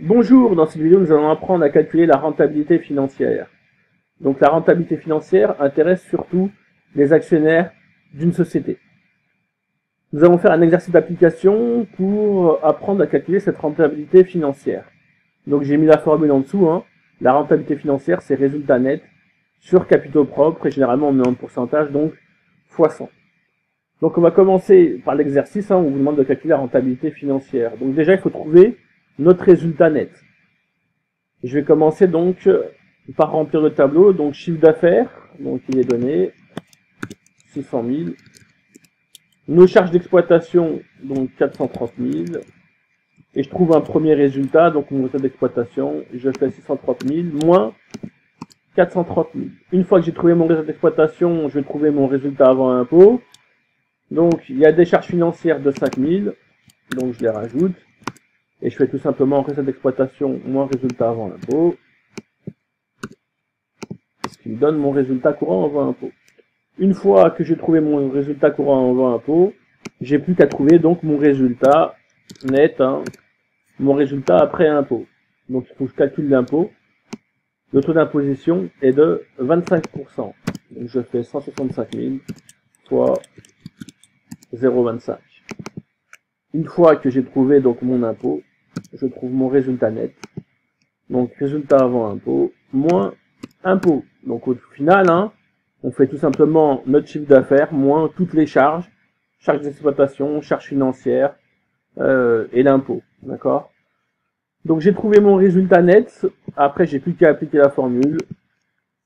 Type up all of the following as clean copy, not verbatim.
Bonjour, dans cette vidéo nous allons apprendre à calculer la rentabilité financière. Donc la rentabilité financière intéresse surtout les actionnaires d'une société. Nous allons faire un exercice d'application pour apprendre à calculer cette rentabilité financière. Donc j'ai mis la formule en dessous, La rentabilité financière c'est résultat net sur capitaux propres et généralement on met un pourcentage, donc fois 100. Donc on va commencer par l'exercice où on vous demande de calculer la rentabilité financière. Donc déjà il faut trouver notre résultat net. Je vais commencer donc par remplir le tableau. Donc chiffre d'affaires, donc il est donné 600 000. Nos charges d'exploitation, donc 430 000. Et je trouve un premier résultat, donc mon résultat d'exploitation, je fais 630 000 moins 430 000. Une fois que j'ai trouvé mon résultat d'exploitation, je vais trouver mon résultat avant impôt. Donc il y a des charges financières de 5 000, donc je les rajoute. Et je fais tout simplement résultat d'exploitation moins résultat avant impôt. Ce qui me donne mon résultat courant avant impôt. Une fois que j'ai trouvé mon résultat courant avant impôt, j'ai plus qu'à trouver donc mon résultat net, mon résultat après impôt. Donc il faut que je calcule l'impôt. Le taux d'imposition est de 25%. Donc je fais 165 000 fois 0,25. Une fois que j'ai trouvé donc mon impôt, je trouve mon résultat net. Donc résultat avant impôt moins impôt. Donc au final, on fait tout simplement notre chiffre d'affaires moins toutes les charges, charges d'exploitation, charges financières et l'impôt. D'accord? Donc j'ai trouvé mon résultat net. Après j'ai plus qu'à appliquer la formule.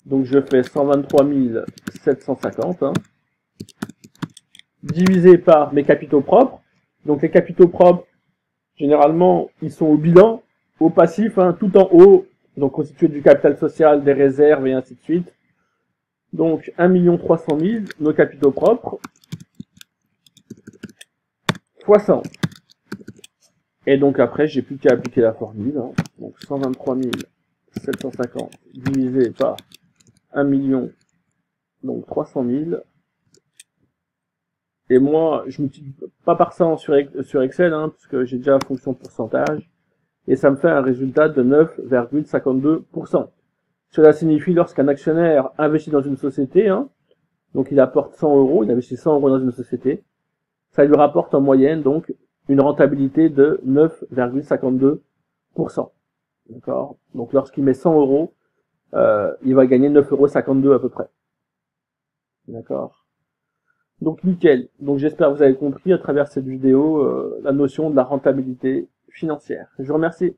Donc je fais 123 750 divisé par mes capitaux propres. Donc les capitaux propres, généralement, ils sont au bilan, au passif, tout en haut, donc constitué du capital social, des réserves et ainsi de suite. Donc 1 300 000, nos capitaux propres, fois 100. Et donc après, j'ai plus qu'à appliquer la formule. Donc 123 750 divisé par 1 million, donc 300 000. Et moi, je ne multiplie pas par ça sur Excel, puisque j'ai déjà la fonction pourcentage. Et ça me fait un résultat de 9,52%. Cela signifie lorsqu'un actionnaire investit dans une société, donc il apporte 100 euros, il investit 100 euros dans une société, ça lui rapporte en moyenne donc une rentabilité de 9,52%. D'accord? Donc lorsqu'il met 100 euros, il va gagner 9,52 € à peu près. D'accord? Donc nickel. Donc j'espère que vous avez compris à travers cette vidéo la notion de la rentabilité financière. Je vous remercie.